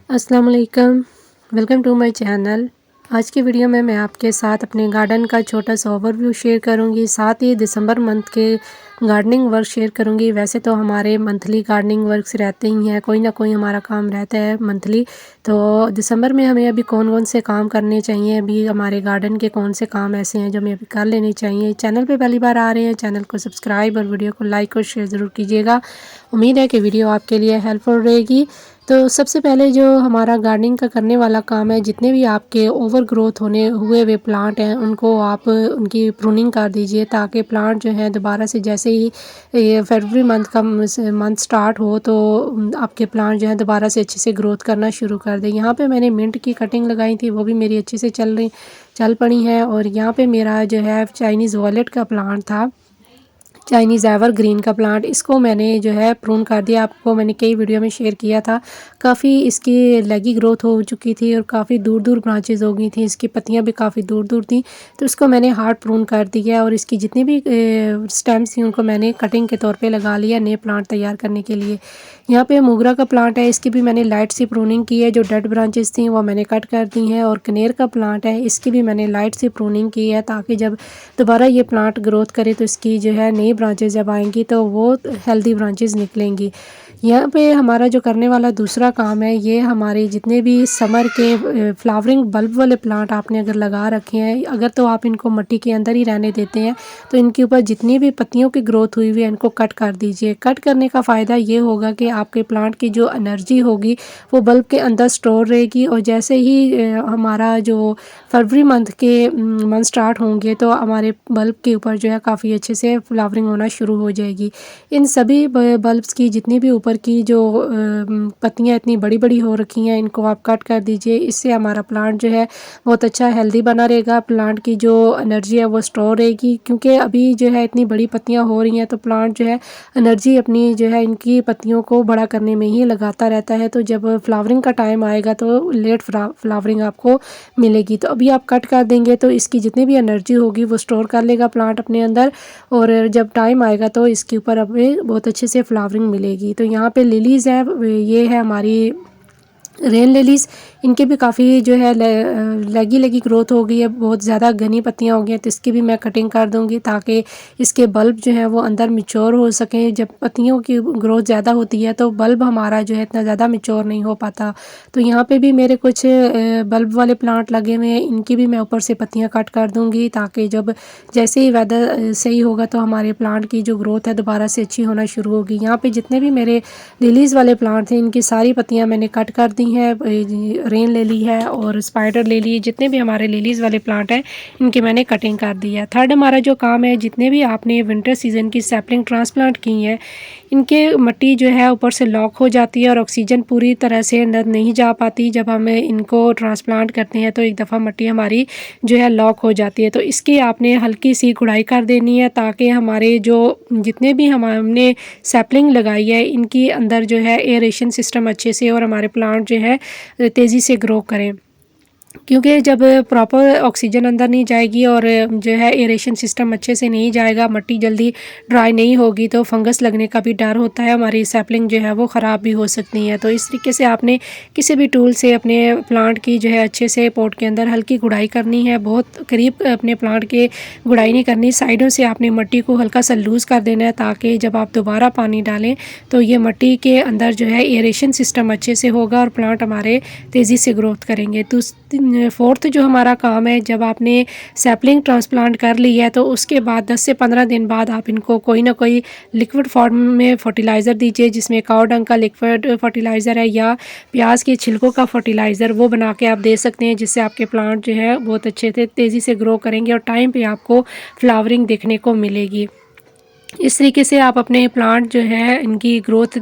अस्सलाम वालेकुम, welcome to my channel. आज की वीडियो में मैं आपके साथ अपने गार्डन का छोटा सा ओवरव्यू शेयर करूंगी, साथ ही दिसंबर मंथ के गार्डनिंग वर्क शेयर करूंगी। वैसे तो हमारे मंथली गार्डनिंग वर्क्स रहते ही हैं, कोई ना कोई हमारा काम रहता है मंथली। तो दिसंबर में हमें अभी कौन कौन से काम करने चाहिए, अभी हमारे गार्डन के कौन से काम ऐसे हैं जो हमें अभी कर लेने चाहिए। चैनल पे पहली बार आ रहे हैं, चैनल को सब्सक्राइब और वीडियो को लाइक और शेयर ज़रूर कीजिएगा। उम्मीद है कि वीडियो आपके लिए हेल्पफुल रहेगी। तो सबसे पहले जो हमारा गार्डनिंग का करने वाला काम है, जितने भी आपके ओवर ग्रोथ होने हुए हुए प्लांट हैं उनको आप उनकी प्रूनिंग कर दीजिए, ताकि प्लांट जो है दोबारा से जैसे ही ये फरवरी मंथ का मंथ स्टार्ट हो तो आपके प्लांट जो है दोबारा से अच्छे से ग्रोथ करना शुरू कर दें। यहाँ पे मैंने मिंट की कटिंग लगाई थी, वो भी मेरी अच्छे से चल पड़ी हैं। और यहाँ पे मेरा जो है चाइनीज़ वॉलेट का प्लांट था, चाइनीज़ एवरग्रीन का प्लांट, इसको मैंने जो है प्रून कर दिया। आपको मैंने कई वीडियो में शेयर किया था। काफ़ी इसकी लेगी ग्रोथ हो चुकी थी और काफ़ी दूर दूर ब्रांचेस हो गई थी, इसकी पत्तियां भी काफ़ी दूर दूर थी। तो इसको मैंने हार्ड प्रून कर दिया और इसकी जितनी भी स्टेम्स थी उनको मैंने कटिंग के तौर पे लगा लिया नए प्लांट तैयार करने के लिए। यहाँ पे मोगरा का प्लांट है, इसकी भी मैंने लाइट सी प्रूनिंग की है। जो डेड ब्रांचेस थी वो मैंने कट कर दी हैं। और कनेर का प्लांट है, इसकी भी मैंने लाइट सी प्रूनिंग की है, ताकि जब दोबारा ये प्लांट ग्रोथ करे तो इसकी जो है नई ब्रांचेस जब आएंगी तो वो हेल्दी ब्रांचेस निकलेंगी। यहाँ पे हमारा जो करने वाला दूसरा काम है, ये हमारे जितने भी समर के फ्लावरिंग बल्ब वाले प्लांट आपने अगर लगा रखे हैं, अगर तो आप इनको मिट्टी के अंदर ही रहने देते हैं तो इनके ऊपर जितनी भी पत्तियों की ग्रोथ हुई हुई है इनको कट कर दीजिए। कट करने का फ़ायदा ये होगा कि आपके प्लांट की जो एनर्जी होगी वो बल्ब के अंदर स्टोर रहेगी। और जैसे ही हमारा जो फरवरी मंथ स्टार्ट होंगे तो हमारे बल्ब के ऊपर जो है काफ़ी अच्छे से फ्लावरिंग होना शुरू हो जाएगी। इन सभी बल्ब्स की जितनी भी ऊपर की जो पत्तियां इतनी बड़ी बड़ी हो रखी हैं इनको आप कट कर दीजिए। इससे हमारा प्लांट जो है बहुत अच्छा हेल्दी बना रहेगा, प्लांट की जो एनर्जी है वो स्टोर रहेगी। क्योंकि अभी जो है इतनी बड़ी पत्तियां हो रही हैं तो प्लांट जो है एनर्जी अपनी जो है इनकी पत्तियों को बड़ा करने में ही लगाता रहता है। तो जब फ्लावरिंग का टाइम आएगा तो लेट फ्लावरिंग आपको मिलेगी। तो अभी आप कट कर देंगे तो इसकी जितनी भी एनर्जी होगी वो स्टोर कर लेगा प्लांट अपने अंदर, और जब टाइम आएगा तो इसके ऊपर हमें बहुत अच्छे से फ्लावरिंग मिलेगी। तो यहाँ पे लिलीज़ है, ये है हमारी रेन लिलीज़। इनके भी काफ़ी जो है लगी ग्रोथ हो गई है, बहुत ज़्यादा घनी पत्तियां हो गई हैं। तो इसकी भी मैं कटिंग कर दूंगी ताकि इसके बल्ब जो है वो अंदर मिच्योर हो सकें। जब पत्तियों की ग्रोथ ज़्यादा होती है तो बल्ब हमारा जो है इतना ज़्यादा मिच्योर नहीं हो पाता। तो यहाँ पे भी मेरे कुछ बल्ब वाले प्लांट लगे हुए हैं, इनकी भी मैं ऊपर से पत्तियाँ कट कर दूँगी, ताकि जब जैसे ही वेदर सही होगा तो हमारे प्लांट की जो ग्रोथ है दोबारा से अच्छी होना शुरू होगी। यहाँ पे जितने भी मेरे लिलीज़ वाले प्लांट थे इनकी सारी पत्तियाँ मैंने कट कर दी हैं। रेन लिली है और स्पाइडर लिली, जितने भी हमारे लिलीज़ वाले प्लांट हैं इनकी मैंने कटिंग कर दी है। थर्ड हमारा जो काम है, जितने भी आपने विंटर सीज़न की सैपलिंग ट्रांसप्लांट की हैं इनके मिट्टी जो है ऊपर से लॉक हो जाती है और ऑक्सीजन पूरी तरह से अंदर नहीं जा पाती। जब हम इनको ट्रांसप्लांट करते हैं तो एक दफ़ा मिट्टी हमारी जो है लॉक हो जाती है। तो इसकी आपने हल्की सी गुड़ाई कर देनी है, ताकि हमारे जो जितने भी हमने सैपलिंग लगाई है इनकी अंदर जो है एयरेशन सिस्टम अच्छे से और हमारे प्लांट जो है तेज़ी से ग्रो करें। क्योंकि जब प्रॉपर ऑक्सीजन अंदर नहीं जाएगी और जो है एरेशन सिस्टम अच्छे से नहीं जाएगा, मिट्टी जल्दी ड्राई नहीं होगी तो फंगस लगने का भी डर होता है, हमारी सैपलिंग जो है वो ख़राब भी हो सकती है। तो इस तरीके से आपने किसी भी टूल से अपने प्लांट की जो है अच्छे से पॉट के अंदर हल्की गुड़ाई करनी है। बहुत करीब अपने प्लांट के गुड़ाई नहीं करनी, साइडों से आपने मिट्टी को हल्का सा लूज़ कर देना है, ताकि जब आप दोबारा पानी डालें तो ये मिट्टी के अंदर जो है एरेशन सिस्टम अच्छे से होगा और प्लांट हमारे तेज़ी से ग्रोथ करेंगे। तो फोर्थ जो हमारा काम है, जब आपने सैपलिंग ट्रांसप्लांट कर ली है तो उसके बाद 10 से 15 दिन बाद आप इनको कोई ना कोई लिक्विड फॉर्म में फर्टिलाइज़र दीजिए, जिसमें काऊ डंग का लिक्विड फर्टिलाइज़र है या प्याज के छिलकों का फर्टिलाइज़र, वो बना के आप दे सकते हैं, जिससे आपके प्लांट जो है बहुत अच्छे से तेज़ी से ग्रो करेंगे और टाइम पे आपको फ्लावरिंग देखने को मिलेगी। इस तरीके से आप अपने प्लांट जो है इनकी ग्रोथ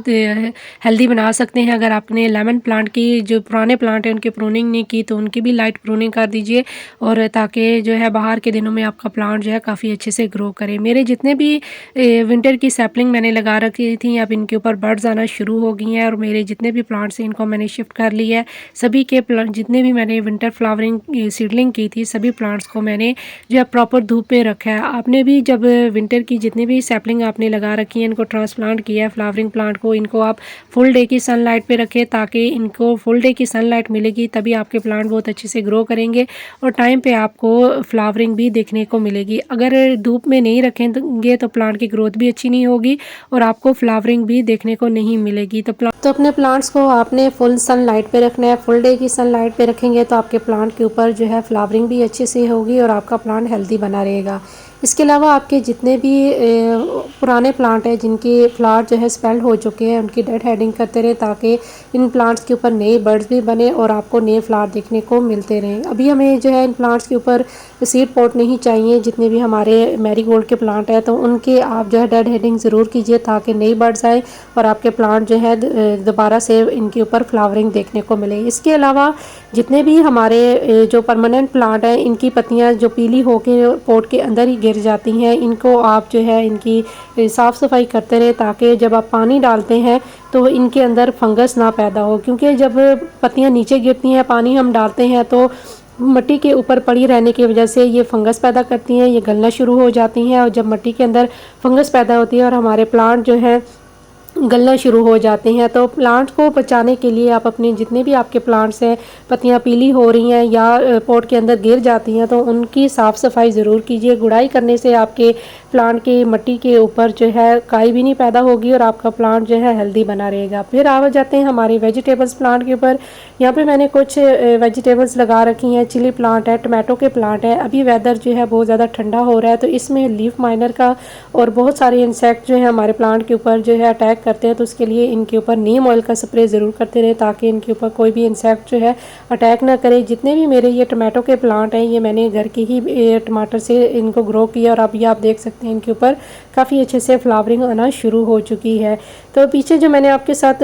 हेल्दी बना सकते हैं। अगर आपने लेमन प्लांट की जो पुराने प्लांट हैं उनकी प्रूनिंग नहीं की तो उनकी भी लाइट प्रूनिंग कर दीजिए, और ताकि जो है बाहर के दिनों में आपका प्लांट जो है काफ़ी अच्छे से ग्रो करे। मेरे जितने भी विंटर की सैपलिंग मैंने लगा रखी थी अब इनके ऊपर बर्ड्स आना शुरू हो गई हैं, और मेरे जितने भी प्लांट्स हैं इनको मैंने शिफ्ट कर लिया है। सभी के जितने भी मैंने विंटर फ्लावरिंग सीडलिंग की थी सभी प्लांट्स को मैंने जो है प्रॉपर धूप में रखा है। आपने भी जब विंटर की जितनी भी सैपलिंग आपने लगा रखी है, इनको ट्रांसप्लांट किया है फ्लावरिंग प्लांट को, इनको आप फुल डे की सनलाइट पे रखें ताकि इनको फुल डे की सनलाइट मिलेगी, तभी आपके प्लांट बहुत अच्छे से ग्रो करेंगे और टाइम पे आपको फ्लावरिंग भी देखने को मिलेगी। अगर धूप में नहीं रखेंगे तो प्लांट की ग्रोथ भी अच्छी नहीं होगी और आपको फ्लावरिंग भी देखने को नहीं मिलेगी। तो अपने प्लांट्स को आपने फुल सनलाइट पे रखना है। फुल डे की सनलाइट पे रखेंगे तो आपके प्लांट के ऊपर जो है फ्लावरिंग भी अच्छे से होगी और आपका प्लांट हेल्दी बना रहेगा। इसके अलावा आपके जितने भी पुराने प्लांट हैं जिनके फ्लावर जो है स्पेल्ड हो चुके हैं, उनकी डेड हेडिंग करते रहे ताकि इन प्लांट्स के ऊपर नए बर्ड्स भी बने और आपको नए फ्लावर देखने को मिलते रहें। अभी हमें जो है इन प्लांट्स के ऊपर सीड पॉट नहीं चाहिए, जितने भी हमारे मैरीगोल्ड के प्लांट हैं तो उनके आप जो है डेड हेडिंग ज़रूर कीजिए ताकि नई बर्ड्स आए और आपके प्लांट जो है दोबारा से इनके ऊपर फ्लावरिंग देखने को मिले। इसके अलावा जितने भी हमारे जो परमानेंट प्लांट हैं, इनकी पत्तियां जो पीली होकर पॉट के अंदर ही गिर जाती हैं, इनको आप जो है इनकी साफ़ सफाई करते रहे ताकि जब आप पानी डालते हैं तो इनके अंदर फंगस ना पैदा हो, क्योंकि जब पत्तियां नीचे गिरती हैं, पानी हम डालते हैं तो मिट्टी के ऊपर पड़ी रहने की वजह से ये फंगस पैदा करती हैं, ये गलना शुरू हो जाती हैं और जब मिट्टी के अंदर फंगस पैदा होती है और हमारे प्लांट जो है गलना शुरू हो जाते हैं, तो प्लांट को बचाने के लिए आप अपने जितने भी आपके प्लांट्स हैं पत्तियां पीली हो रही हैं या पॉट के अंदर गिर जाती हैं तो उनकी साफ़ सफाई ज़रूर कीजिए। गुड़ाई करने से आपके प्लांट की मिट्टी के ऊपर जो है काई भी नहीं पैदा होगी और आपका प्लांट जो है हेल्दी बना रहेगा। फिर आ जाते हैं हमारे वेजिटेबल्स प्लांट के ऊपर। यहाँ पे मैंने कुछ वेजिटेबल्स लगा रखी हैं, चिली प्लांट है, टमाटो के प्लांट है। अभी वेदर जो है बहुत ज़्यादा ठंडा हो रहा है तो इसमें लीफ माइनर का और बहुत सारे इंसेक्ट जो है हमारे प्लांट के ऊपर जो है अटैक करते हैं, तो उसके लिए इनके ऊपर नीम ऑयल का स्प्रे ज़रूर करते रहे ताकि इनके ऊपर कोई भी इंसेक्ट जो है अटैक ना करे। जितने भी मेरे ये टमाटो के प्लांट हैं ये मैंने घर के ही टमाटर से इनको ग्रो किया और अभी आप देख सकते हैं इनके ऊपर काफ़ी अच्छे से फ्लावरिंग आना शुरू हो चुकी है। तो पीछे जो मैंने आपके साथ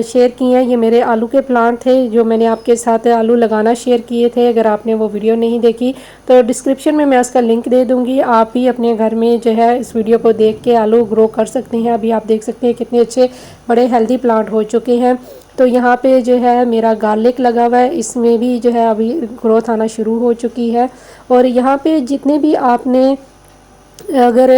शेयर किए हैं ये मेरे आलू के प्लांट थे, जो मैंने आपके साथ आलू लगाना शेयर किए थे। अगर आपने वो वीडियो नहीं देखी तो डिस्क्रिप्शन में मैं उसका लिंक दे दूँगी, आप भी अपने घर में जो है इस वीडियो को देख के आलू ग्रो कर सकते हैं। अभी आप देख सकते हैं कितने अच्छे बड़े हेल्दी प्लांट हो चुके हैं। तो यहाँ पे जो है मेरा गार्लिक लगा हुआ है, इसमें भी जो है अभी ग्रोथ आना शुरू हो चुकी है। और यहाँ पे जितने भी आपने अगर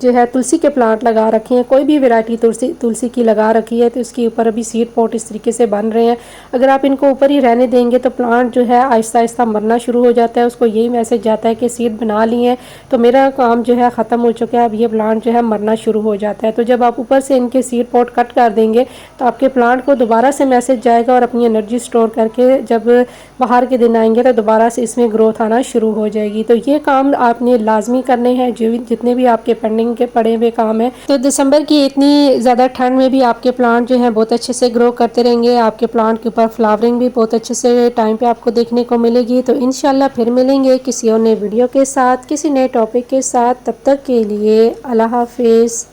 जो है तुलसी के प्लांट लगा रखे हैं, कोई भी वैरायटी तुलसी की लगा रखी है तो इसके ऊपर अभी सीड पॉट इस तरीके से बन रहे हैं। अगर आप इनको ऊपर ही रहने देंगे तो प्लांट जो है आहिस्ता आहिस्ता मरना शुरू हो जाता है, उसको यही मैसेज जाता है कि सीड बना ली है तो मेरा काम जो है ख़त्म हो चुका है, अब ये प्लांट जो है मरना शुरू हो जाता है। तो जब आप ऊपर से इनके सीड पॉट कट कर देंगे तो आपके प्लांट को दोबारा से मैसेज जाएगा और अपनी एनर्जी स्टोर करके जब बाहर के दिन आएंगे तो दोबारा से इसमें ग्रोथ आना शुरू हो जाएगी। तो ये काम आपने लाजमी करने हैं जितने भी आपके पेंडिंग के पड़े हुए काम हैं। तो दिसंबर की इतनी ज़्यादा ठंड में भी आपके प्लांट जो है बहुत अच्छे से ग्रो करते रहेंगे, आपके प्लांट के ऊपर फ्लावरिंग भी बहुत अच्छे से टाइम पे आपको देखने को मिलेगी। तो इंशाल्लाह फिर मिलेंगे किसी और नए वीडियो के साथ, किसी नए टॉपिक के साथ। तब तक के लिए अल्लाह हाफिज़।